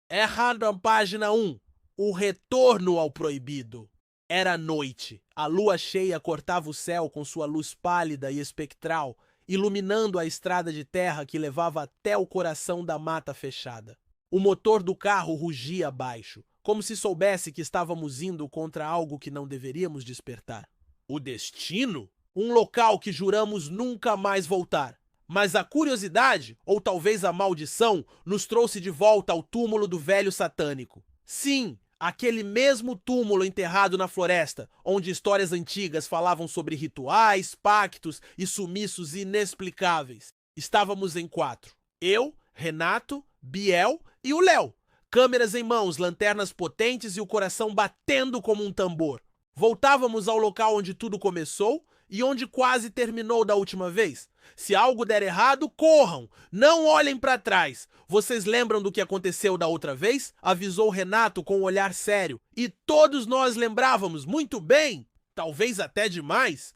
Errado, página 1. O retorno ao proibido. Era noite. A lua cheia cortava o céu com sua luz pálida e espectral, iluminando a estrada de terra que levava até o coração da mata fechada. O motor do carro rugia abaixo, como se soubesse que estávamos indo contra algo que não deveríamos despertar. O destino? Um local que juramos nunca mais voltar. Mas a curiosidade, ou talvez a maldição, nos trouxe de volta ao túmulo do velho satânico. Sim, aquele mesmo túmulo enterrado na floresta, onde histórias antigas falavam sobre rituais, pactos e sumiços inexplicáveis. Estávamos em 4. Eu, Renato, Biel e o Léo. Câmeras em mãos, lanternas potentes e o coração batendo como um tambor. Voltávamos ao local onde tudo começou e onde quase terminou da última vez. Se algo der errado, corram! Não olhem para trás! Vocês lembram do que aconteceu da outra vez? Avisou Renato com um olhar sério. E todos nós lembrávamos muito bem, talvez até demais.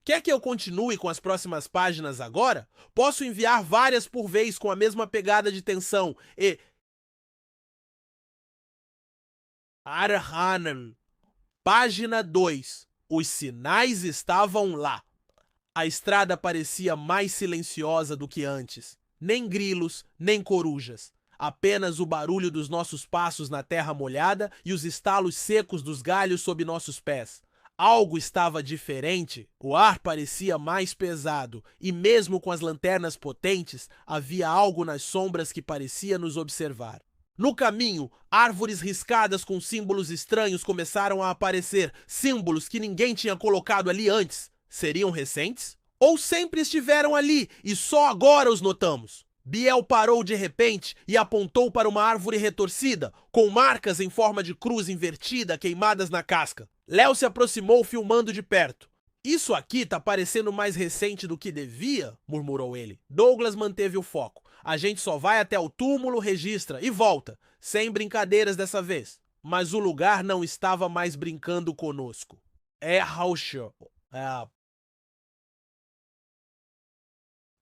Quer que eu continue com as próximas páginas agora? Posso enviar várias por vez com a mesma pegada de tensão e... Arhanan. Página 2. Os sinais estavam lá. A estrada parecia mais silenciosa do que antes. Nem grilos, nem corujas. Apenas o barulho dos nossos passos na terra molhada e os estalos secos dos galhos sob nossos pés. Algo estava diferente. O ar parecia mais pesado e mesmo com as lanternas potentes, havia algo nas sombras que parecia nos observar. No caminho, árvores riscadas com símbolos estranhos começaram a aparecer, símbolos que ninguém tinha colocado ali antes. Seriam recentes? Ou sempre estiveram ali e só agora os notamos? Biel parou de repente e apontou para uma árvore retorcida, com marcas em forma de cruz invertida queimadas na casca. Léo se aproximou filmando de perto. Isso aqui tá parecendo mais recente do que devia, murmurou ele. Douglas manteve o foco. A gente só vai até o túmulo, registra e volta. Sem brincadeiras dessa vez. Mas o lugar não estava mais brincando conosco.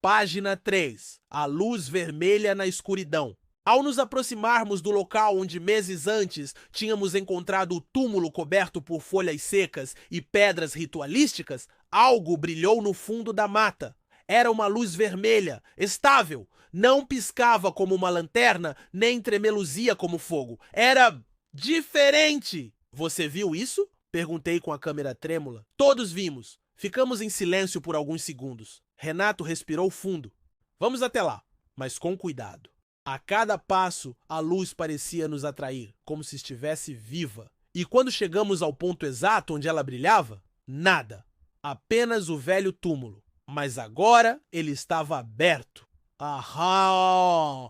Página 3. A luz vermelha na escuridão. Ao nos aproximarmos do local onde meses antes tínhamos encontrado o túmulo coberto por folhas secas e pedras ritualísticas, algo brilhou no fundo da mata. Era uma luz vermelha, estável. Não piscava como uma lanterna, nem tremeluzia como fogo. Era diferente! Você viu isso? Perguntei com a câmera trêmula. Todos vimos. Ficamos em silêncio por alguns segundos. Renato respirou fundo. Vamos até lá, mas com cuidado. A cada passo, a luz parecia nos atrair, como se estivesse viva. E quando chegamos ao ponto exato onde ela brilhava, nada. Apenas o velho túmulo. Mas agora ele estava aberto. Aham!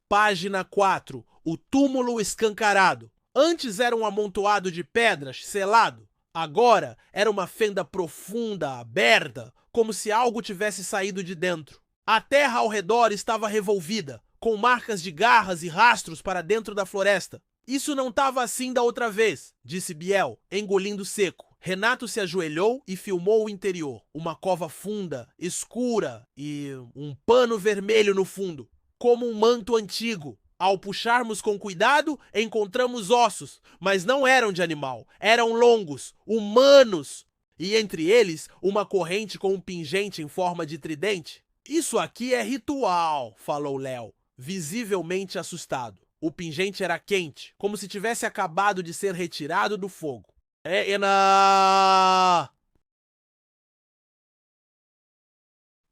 Página 4. O túmulo escancarado. Antes era um amontoado de pedras, selado. Agora era uma fenda profunda, aberta, como se algo tivesse saído de dentro. A terra ao redor estava revolvida, com marcas de garras e rastros para dentro da floresta. Isso não estava assim da outra vez, disse Biel, engolindo seco. Renato se ajoelhou e filmou o interior. Uma cova funda, escura e um pano vermelho no fundo, como um manto antigo. Ao puxarmos com cuidado, encontramos ossos, mas não eram de animal. Eram longos, humanos. E entre eles, uma corrente com um pingente em forma de tridente. Isso aqui é ritual, falou Léo, visivelmente assustado. O pingente era quente, como se tivesse acabado de ser retirado do fogo.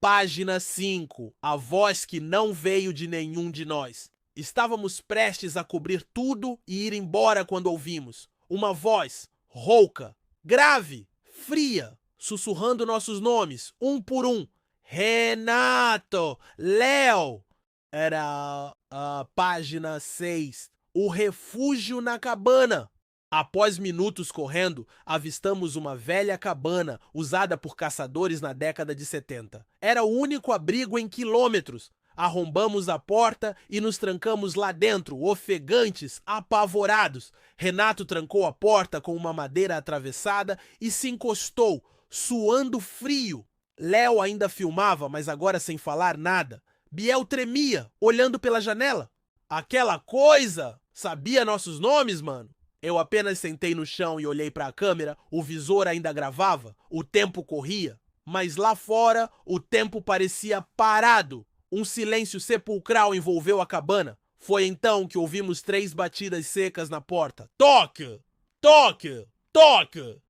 Página 5. A voz que não veio de nenhum de nós. Estávamos prestes a cobrir tudo e ir embora quando ouvimos. Uma voz rouca, grave, fria, sussurrando nossos nomes, um por um. Renato! Léo! Era a página 6. O refúgio na cabana. Após minutos correndo, avistamos uma velha cabana usada por caçadores na década de 70. Era o único abrigo em quilômetros. Arrombamos a porta e nos trancamos lá dentro, ofegantes, apavorados. Renato trancou a porta com uma madeira atravessada e se encostou, suando frio. Léo ainda filmava, mas agora sem falar nada. Biel tremia, olhando pela janela. Aquela coisa! Sabia nossos nomes, mano? Eu apenas sentei no chão e olhei para a câmera, o visor ainda gravava, o tempo corria. Mas lá fora, o tempo parecia parado. Um silêncio sepulcral envolveu a cabana. Foi então que ouvimos 3 batidas secas na porta. Toque! Toque! Toque!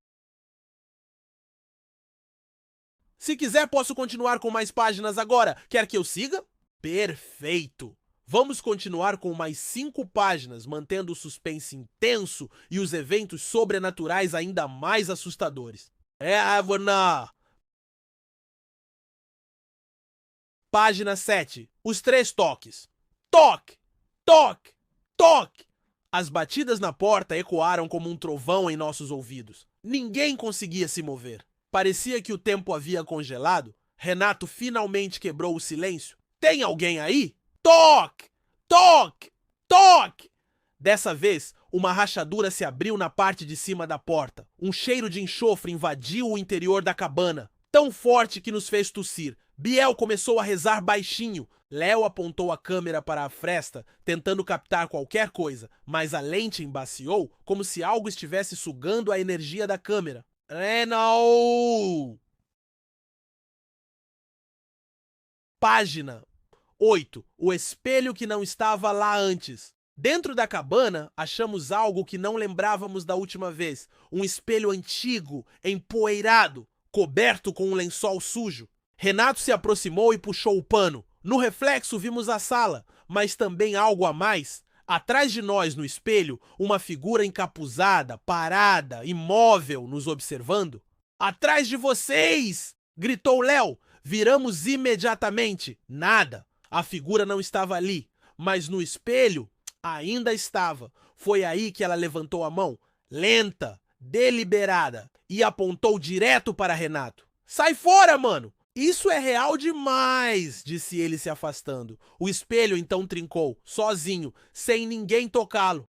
Se quiser, posso continuar com mais páginas agora. Quer que eu siga? Perfeito! Vamos continuar com mais 5 páginas, mantendo o suspense intenso e os eventos sobrenaturais ainda mais assustadores. Avona! Página 7. Os 3 toques. Toque! Toque! Toque! As batidas na porta ecoaram como um trovão em nossos ouvidos. Ninguém conseguia se mover. Parecia que o tempo havia congelado. Renato finalmente quebrou o silêncio. Tem alguém aí? Toque! Toque! Toque! Dessa vez, uma rachadura se abriu na parte de cima da porta. Um cheiro de enxofre invadiu o interior da cabana, tão forte que nos fez tossir. Biel começou a rezar baixinho. Léo apontou a câmera para a fresta, tentando captar qualquer coisa, mas a lente embaciou como se algo estivesse sugando a energia da câmera. Renault! Página 8. O espelho que não estava lá antes. Dentro da cabana, achamos algo que não lembrávamos da última vez. Um espelho antigo, empoeirado, coberto com um lençol sujo. Renato se aproximou e puxou o pano. No reflexo vimos a sala, mas também algo a mais. Atrás de nós, no espelho, uma figura encapuzada, parada, imóvel, nos observando. Atrás de vocês! Gritou Léo. Viramos imediatamente. Nada. A figura não estava ali, mas no espelho ainda estava. Foi aí que ela levantou a mão, lenta, deliberada, e apontou direto para Renato. Sai fora, mano! Isso é real demais, disse ele se afastando. O espelho então trincou, sozinho, sem ninguém tocá-lo.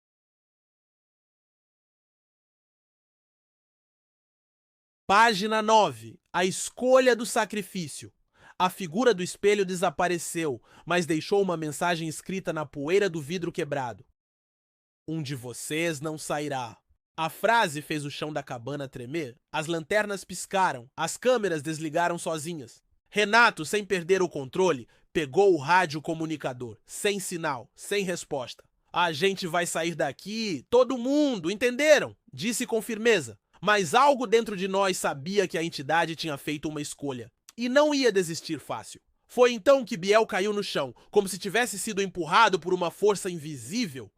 Página 9. A escolha do sacrifício. A figura do espelho desapareceu, mas deixou uma mensagem escrita na poeira do vidro quebrado. Um de vocês não sairá. A frase fez o chão da cabana tremer, as lanternas piscaram, as câmeras desligaram sozinhas. Renato, sem perder o controle, pegou o rádio comunicador, sem sinal, sem resposta. A gente vai sair daqui, todo mundo, entenderam? Disse com firmeza. Mas algo dentro de nós sabia que a entidade tinha feito uma escolha e não ia desistir fácil. Foi então que Biel caiu no chão, como se tivesse sido empurrado por uma força invisível.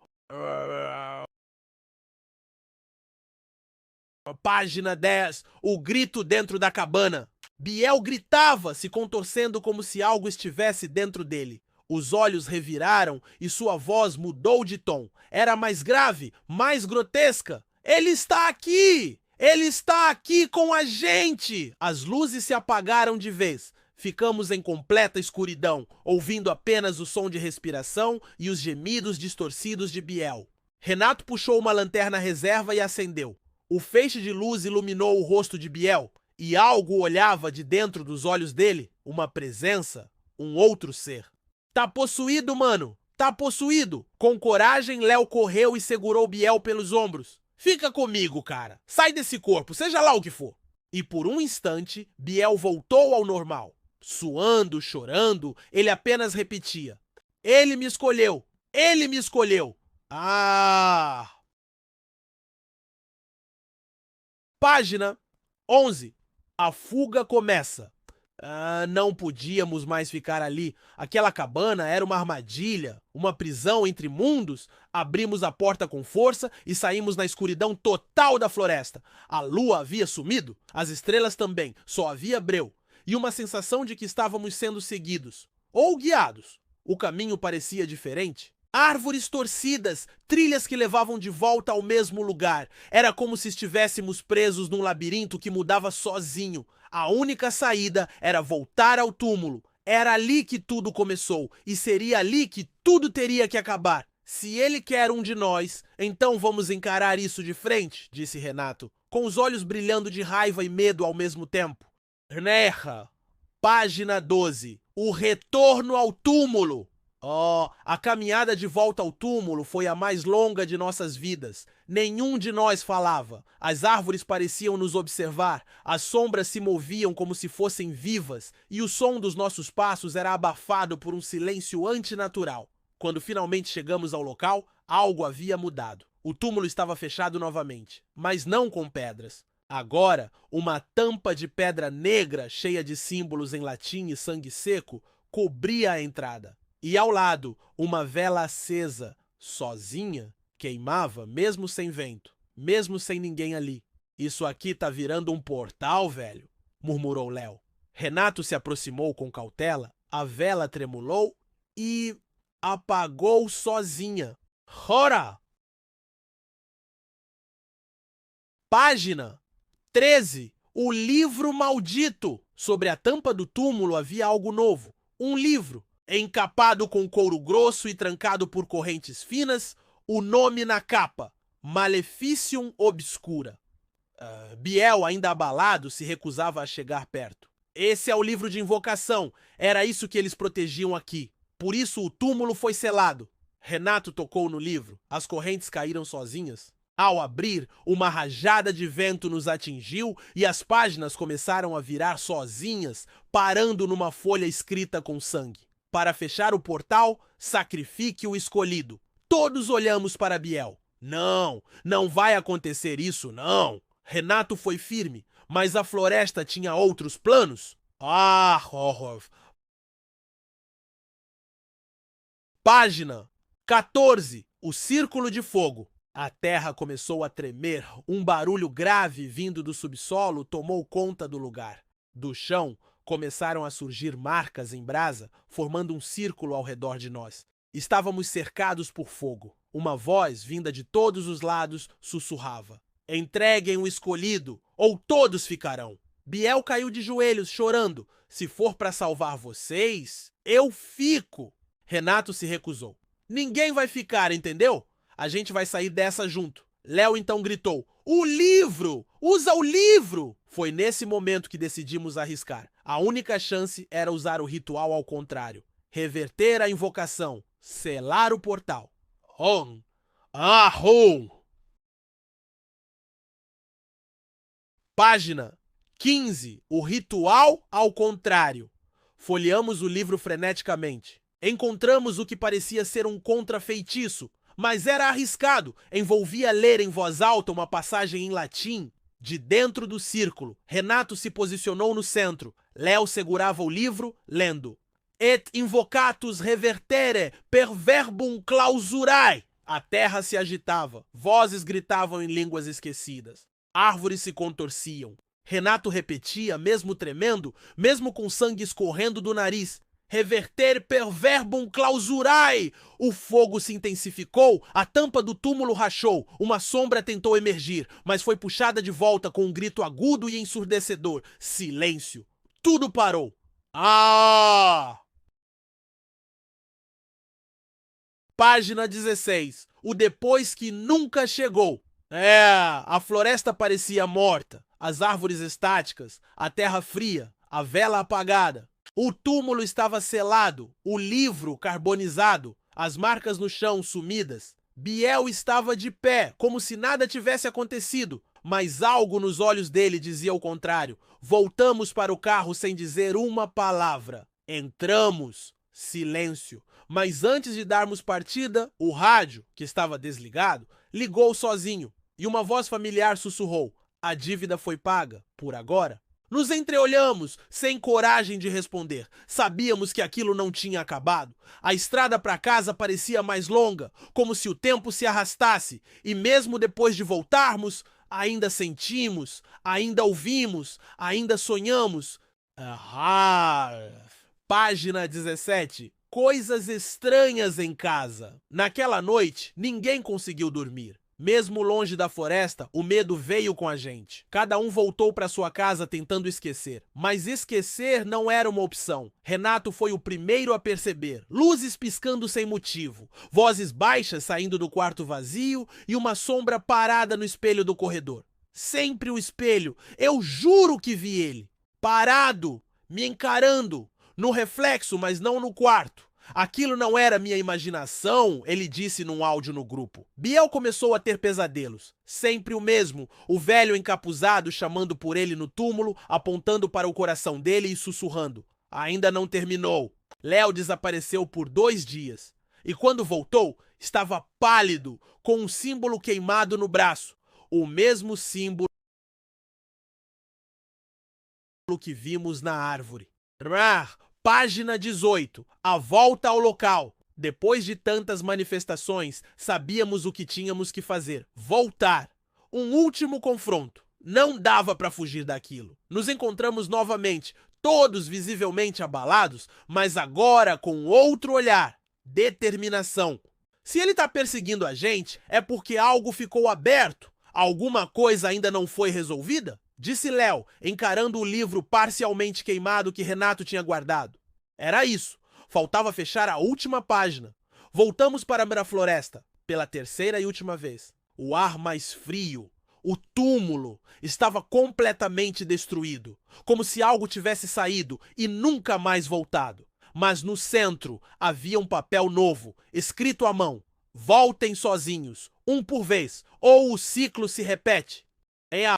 Página 10. O grito dentro da cabana. Biel gritava, se contorcendo como se algo estivesse dentro dele. Os olhos reviraram e sua voz mudou de tom. Era mais grave, mais grotesca. Ele está aqui! Ele está aqui com a gente! As luzes se apagaram de vez. Ficamos em completa escuridão, ouvindo apenas o som de respiração e os gemidos distorcidos de Biel. Renato puxou uma lanterna reserva e acendeu. O feixe de luz iluminou o rosto de Biel, e algo olhava de dentro dos olhos dele, uma presença, um outro ser. Tá possuído, mano! Tá possuído! Com coragem, Léo correu e segurou Biel pelos ombros. Fica comigo, cara. Sai desse corpo, seja lá o que for. E por um instante, Biel voltou ao normal. Suando, chorando, ele apenas repetia. Ele me escolheu! Ele me escolheu! Ah! Página 11. A fuga começa. Não podíamos mais ficar ali. Aquela cabana era uma armadilha, uma prisão entre mundos. Abrimos a porta com força e saímos na escuridão total da floresta. A lua havia sumido, as estrelas também, só havia breu. E uma sensação de que estávamos sendo seguidos. Ou guiados. O caminho parecia diferente. Árvores torcidas, trilhas que levavam de volta ao mesmo lugar. Era como se estivéssemos presos num labirinto que mudava sozinho. A única saída era voltar ao túmulo. Era ali que tudo começou, e seria ali que tudo teria que acabar. Se ele quer um de nós, então vamos encarar isso de frente, disse Renato, com os olhos brilhando de raiva e medo ao mesmo tempo. Nerra! Página 12. O retorno ao túmulo. Oh, a caminhada de volta ao túmulo foi a mais longa de nossas vidas. Nenhum de nós falava. As árvores pareciam nos observar, as sombras se moviam como se fossem vivas e o som dos nossos passos era abafado por um silêncio antinatural. Quando finalmente chegamos ao local, algo havia mudado. O túmulo estava fechado novamente, mas não com pedras. Agora, uma tampa de pedra negra cheia de símbolos em latim e sangue seco cobria a entrada. E ao lado, uma vela acesa, sozinha, queimava mesmo sem vento, mesmo sem ninguém ali. Isso aqui tá virando um portal, velho, murmurou Léo. Renato se aproximou com cautela, a vela tremulou e apagou sozinha. Ora! Página 13. O livro maldito. Sobre a tampa do túmulo havia algo novo. Um livro. Encapado com couro grosso e trancado por correntes finas, o nome na capa, Maleficium Obscura. Biel, ainda abalado, se recusava a chegar perto. Esse é o livro de invocação, era isso que eles protegiam aqui. Por isso o túmulo foi selado. Renato tocou no livro, as correntes caíram sozinhas. Ao abrir, uma rajada de vento nos atingiu e as páginas começaram a virar sozinhas, parando numa folha escrita com sangue. Para fechar o portal, sacrifique o escolhido. Todos olhamos para Biel. Não, não vai acontecer isso, não. Renato foi firme, mas a floresta tinha outros planos. Horror. Página 14. O Círculo de Fogo. A terra começou a tremer. Um barulho grave vindo do subsolo tomou conta do lugar. Do chão, começaram a surgir marcas em brasa, formando um círculo ao redor de nós. Estávamos cercados por fogo. Uma voz, vinda de todos os lados, sussurrava. Entreguem o escolhido, ou todos ficarão. Biel caiu de joelhos, chorando. Se for para salvar vocês, eu fico. Renato se recusou. Ninguém vai ficar, entendeu? A gente vai sair dessa junto. Léo então gritou. O livro! Usa o livro! Foi nesse momento que decidimos arriscar. A única chance era usar o ritual ao contrário. Reverter a invocação. Selar o portal. On! Ahon! Página 15. O ritual ao contrário. Folheamos o livro freneticamente. Encontramos o que parecia ser um contrafeitiço, mas era arriscado. Envolvia ler em voz alta uma passagem em latim. De dentro do círculo, Renato se posicionou no centro. Léo segurava o livro, lendo. Et invocatus revertere per verbum clausurae. A terra se agitava. Vozes gritavam em línguas esquecidas. Árvores se contorciam. Renato repetia, mesmo tremendo, mesmo com sangue escorrendo do nariz. Reverter per verbum clausurae. O fogo se intensificou, a tampa do túmulo rachou, uma sombra tentou emergir, mas foi puxada de volta com um grito agudo e ensurdecedor. Silêncio. Tudo parou. Página 16. O depois que nunca chegou. A floresta parecia morta, as árvores estáticas, a terra fria, a vela apagada. O túmulo estava selado, o livro carbonizado, as marcas no chão sumidas. Biel estava de pé, como se nada tivesse acontecido, mas algo nos olhos dele dizia o contrário. Voltamos para o carro sem dizer uma palavra. Entramos. Silêncio. Mas antes de darmos partida, o rádio, que estava desligado, ligou sozinho e uma voz familiar sussurrou. A dívida foi paga, por agora. Nos entreolhamos, sem coragem de responder. Sabíamos que aquilo não tinha acabado. A estrada para casa parecia mais longa, como se o tempo se arrastasse. E mesmo depois de voltarmos, ainda sentimos, ainda ouvimos, ainda sonhamos. Página 17. Coisas estranhas em casa. Naquela noite, ninguém conseguiu dormir. Mesmo longe da floresta, o medo veio com a gente. Cada um voltou para sua casa tentando esquecer. Mas esquecer não era uma opção. Renato foi o primeiro a perceber. Luzes piscando sem motivo. Vozes baixas saindo do quarto vazio e uma sombra parada no espelho do corredor. Sempre o espelho. Eu juro que vi ele. Parado. me encarando, no reflexo, mas não no quarto. Aquilo não era minha imaginação, ele disse num áudio no grupo. Biel começou a ter pesadelos. Sempre o mesmo, o velho encapuzado chamando por ele no túmulo, apontando para o coração dele e sussurrando. Ainda não terminou. Léo desapareceu por 2 dias. E quando voltou, estava pálido, com um símbolo queimado no braço. O mesmo símbolo que vimos na árvore. Página 18. A volta ao local. Depois de tantas manifestações, sabíamos o que tínhamos que fazer. Voltar. Um último confronto. Não dava para fugir daquilo. Nos encontramos novamente, todos visivelmente abalados, mas agora com outro olhar. Determinação. Se ele tá perseguindo a gente, é porque algo ficou aberto. Alguma coisa ainda não foi resolvida? Disse Léo, encarando o livro parcialmente queimado que Renato tinha guardado. Era isso. Faltava fechar a última página. Voltamos para a floresta, pela terceira e última vez. O ar mais frio. O túmulo estava completamente destruído, como se algo tivesse saído e nunca mais voltado. Mas no centro havia um papel novo, escrito à mão. Voltem sozinhos, um por vez, ou o ciclo se repete. Em a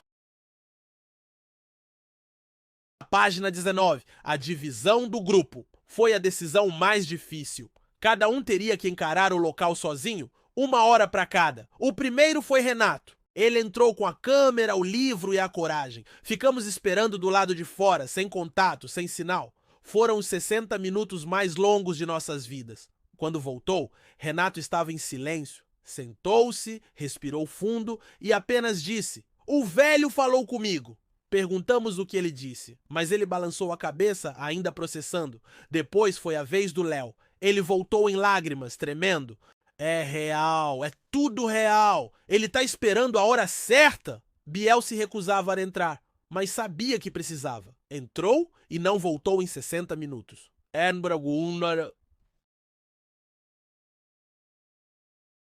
página 19, a divisão do grupo. Foi a decisão mais difícil. Cada um teria que encarar o local sozinho, 1 hora para cada. O primeiro foi Renato. Ele entrou com a câmera, o livro e a coragem. Ficamos esperando do lado de fora, sem contato, sem sinal. Foram os 60 minutos mais longos de nossas vidas. Quando voltou, Renato estava em silêncio. Sentou-se, respirou fundo e apenas disse: "O velho falou comigo." Perguntamos o que ele disse, mas ele balançou a cabeça, ainda processando. Depois foi a vez do Léo. Ele voltou em lágrimas, tremendo. É real, é tudo real. Ele tá esperando a hora certa. Biel se recusava a entrar, mas sabia que precisava. Entrou e não voltou em 60 minutos.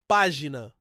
Página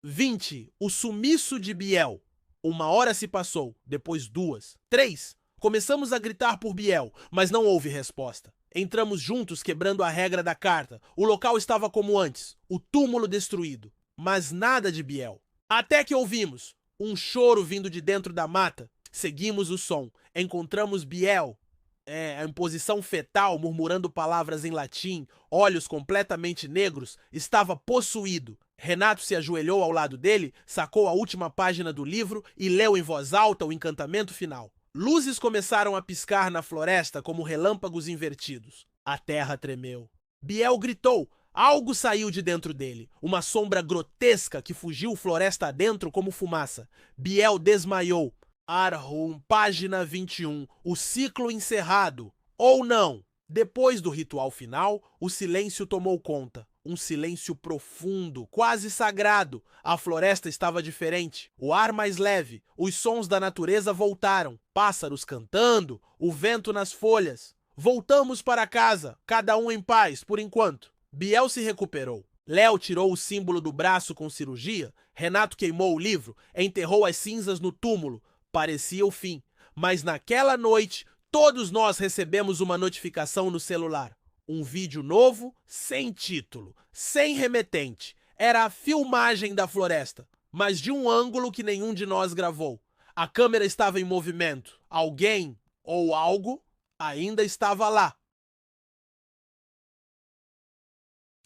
20. O sumiço de Biel. 1 hora se passou, depois 2, 3. Começamos a gritar por Biel, mas não houve resposta. Entramos juntos quebrando a regra da carta. O local estava como antes, o túmulo destruído. Mas nada de Biel. Até que ouvimos um choro vindo de dentro da mata. Seguimos o som. Encontramos Biel, em posição fetal, murmurando palavras em latim, olhos completamente negros, estava possuído. Renato se ajoelhou ao lado dele, sacou a última página do livro e leu em voz alta o encantamento final. Luzes começaram a piscar na floresta como relâmpagos invertidos. A terra tremeu. Biel gritou. Algo saiu de dentro dele. Uma sombra grotesca que fugiu floresta adentro como fumaça. Biel desmaiou. Arhum, página 21. O ciclo encerrado. Ou não. Depois do ritual final, o silêncio tomou conta. Um silêncio profundo, quase sagrado. A floresta estava diferente. O ar mais leve. Os sons da natureza voltaram. Pássaros cantando, o vento nas folhas. Voltamos para casa, cada um em paz, por enquanto. Biel se recuperou. Léo tirou o símbolo do braço com cirurgia. Renato queimou o livro, enterrou as cinzas no túmulo. Parecia o fim. Mas naquela noite, todos nós recebemos uma notificação no celular. Um vídeo novo, sem título, sem remetente. Era a filmagem da floresta, mas de um ângulo que nenhum de nós gravou. A câmera estava em movimento. Alguém ou algo ainda estava lá.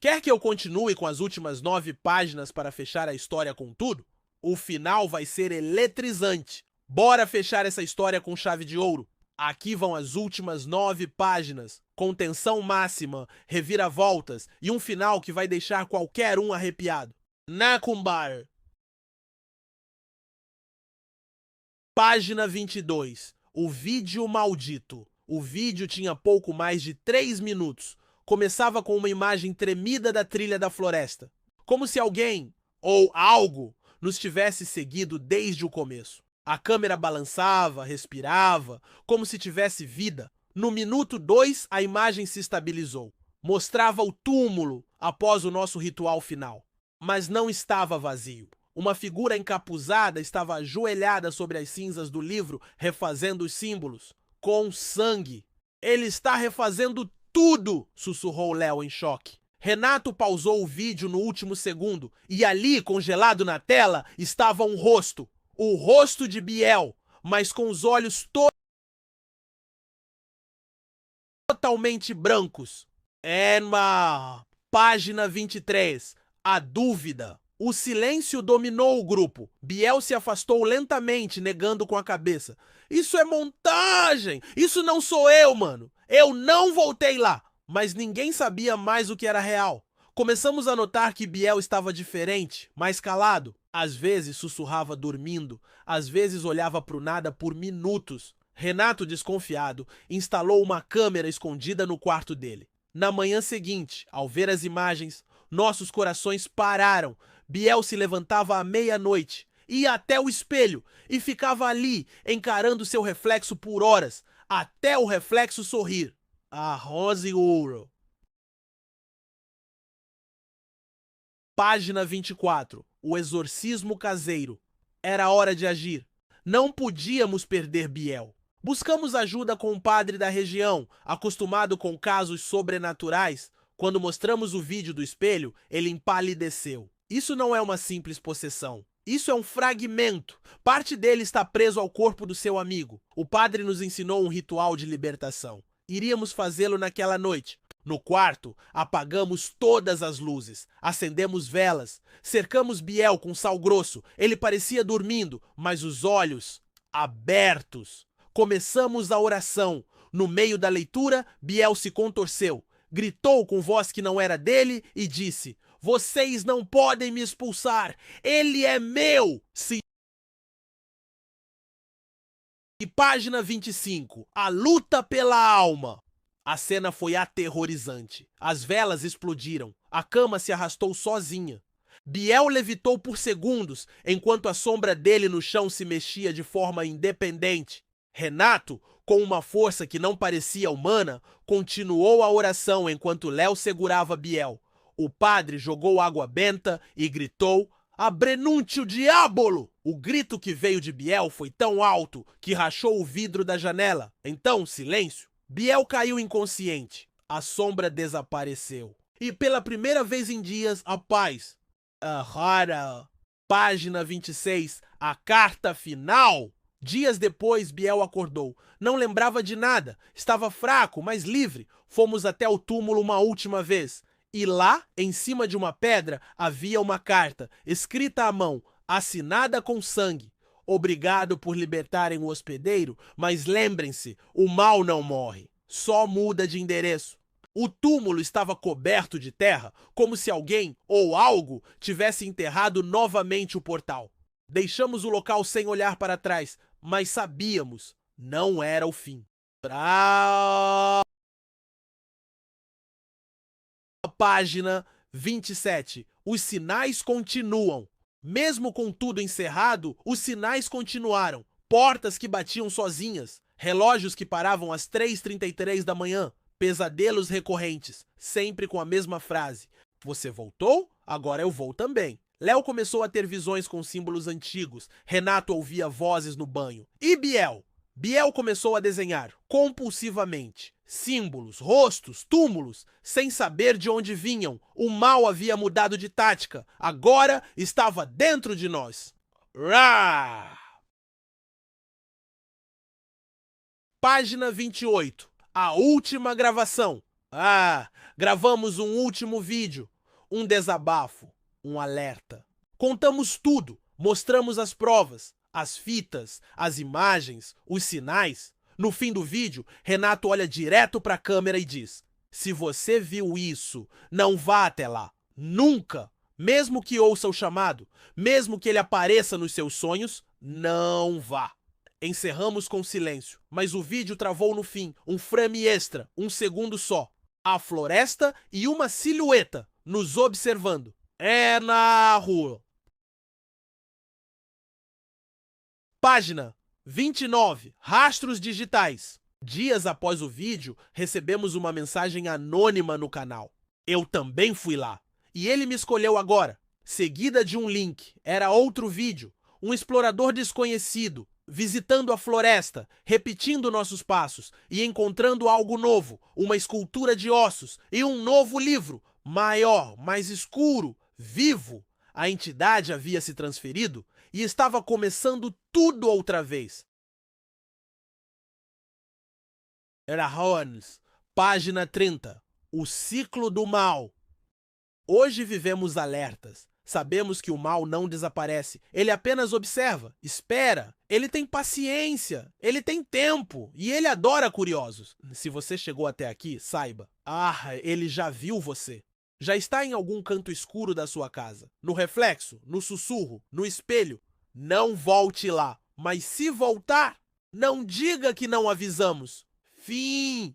Quer que eu continue com as últimas 9 páginas para fechar a história com tudo? O final vai ser eletrizante. Bora fechar essa história com chave de ouro. Aqui vão as últimas 9 páginas, com tensão máxima, reviravoltas e um final que vai deixar qualquer um arrepiado. Nakumbar. Página 22. O vídeo maldito. O vídeo tinha pouco mais de 3 minutos. Começava com uma imagem tremida da trilha da floresta. Como se alguém, ou algo, nos tivesse seguido desde o começo. A câmera balançava, respirava, como se tivesse vida. No minuto 2, a imagem se estabilizou. Mostrava o túmulo após o nosso ritual final. Mas não estava vazio. Uma figura encapuzada estava ajoelhada sobre as cinzas do livro, refazendo os símbolos. Com sangue. Ele está refazendo tudo, sussurrou Léo em choque. Renato pausou o vídeo no último segundo e ali, congelado na tela, estava um rosto. O rosto de Biel, mas com os olhos totalmente brancos. Página 23. A dúvida. O silêncio dominou o grupo. Biel se afastou lentamente, negando com a cabeça. Isso é montagem! Isso não sou eu, mano! Eu não voltei lá! Mas ninguém sabia mais o que era real. Começamos a notar que Biel estava diferente, mais calado. Às vezes sussurrava dormindo, às vezes olhava para o nada por minutos. Renato, desconfiado, instalou uma câmera escondida no quarto dele. Na manhã seguinte, ao ver as imagens, nossos corações pararam. Biel se levantava à meia-noite, ia até o espelho e ficava ali, encarando seu reflexo por horas, até o reflexo sorrir. Arroz e ouro. Página 24. O exorcismo caseiro. Era hora de agir. Não podíamos perder Biel. Buscamos ajuda com um padre da região, acostumado com casos sobrenaturais. Quando mostramos o vídeo do espelho, ele empalideceu. Isso não é uma simples possessão. Isso é um fragmento. Parte dele está preso ao corpo do seu amigo. O padre nos ensinou um ritual de libertação. Iríamos fazê-lo naquela noite. No quarto, apagamos todas as luzes, acendemos velas, cercamos Biel com sal grosso. Ele parecia dormindo, mas os olhos abertos. Começamos a oração. No meio da leitura, Biel se contorceu, gritou com voz que não era dele e disse: "Vocês não podem me expulsar! Ele é meu!" E página 25. A luta pela alma. A cena foi aterrorizante. As velas explodiram. A cama se arrastou sozinha. Biel levitou por segundos, enquanto a sombra dele no chão se mexia de forma independente. Renato, com uma força que não parecia humana, continuou a oração enquanto Léo segurava Biel. O padre jogou água benta e gritou: "Abrenuncio diabolo!" O grito que veio de Biel foi tão alto que rachou o vidro da janela. Então, silêncio. Biel caiu inconsciente. A sombra desapareceu. E pela primeira vez em dias, a paz. Rara. Página 26. A carta final. Dias depois, Biel acordou. Não lembrava de nada. Estava fraco, mas livre. Fomos até o túmulo uma última vez. E lá, em cima de uma pedra, havia uma carta, escrita à mão, assinada com sangue. Obrigado por libertarem o hospedeiro, mas lembrem-se, o mal não morre, só muda de endereço. O túmulo estava coberto de terra, como se alguém ou algo tivesse enterrado novamente o portal. Deixamos o local sem olhar para trás, mas sabíamos, não era o fim. Página 27. Os sinais continuam. Mesmo com tudo encerrado, os sinais continuaram. Portas que batiam sozinhas, relógios que paravam às 3h33 da manhã, pesadelos recorrentes, sempre com a mesma frase: "Você voltou? Agora eu vou também." Léo começou a ter visões com símbolos antigos. Renato ouvia vozes no banho. E Biel? Biel começou a desenhar, compulsivamente. Símbolos, rostos, túmulos, sem saber de onde vinham. O mal havia mudado de tática. Agora estava dentro de nós. Rá! Página 28. A última gravação. Gravamos um último vídeo. Um desabafo. Um alerta. Contamos tudo. Mostramos as provas, as fitas, as imagens, os sinais. No fim do vídeo, Renato olha direto para a câmera e diz: "Se você viu isso, não vá até lá. Nunca. Mesmo que ouça o chamado, mesmo que ele apareça nos seus sonhos, não vá." Encerramos com silêncio, mas o vídeo travou no fim, um frame extra, um segundo só. A floresta e uma silhueta nos observando. É na rua. Página 29. Rastros digitais. Dias após o vídeo, recebemos uma mensagem anônima no canal. Eu também fui lá. E ele me escolheu agora. Seguida de um link. Era outro vídeo. Um explorador desconhecido. visitando a floresta, repetindo nossos passos e encontrando algo novo, uma escultura de ossos e um novo livro, maior, mais escuro, vivo. A entidade havia se transferido e estava começando tudo outra vez. Era Horns, página 30. O ciclo do mal. Hoje vivemos alertas. Sabemos que o mal não desaparece. Ele apenas observa, espera. Ele tem paciência, ele tem tempo e ele adora curiosos. Se você chegou até aqui, saiba. Ele já viu você. Já está em algum canto escuro da sua casa. No reflexo, no sussurro, no espelho. Não volte lá. Mas se voltar, não diga que não avisamos. Fim.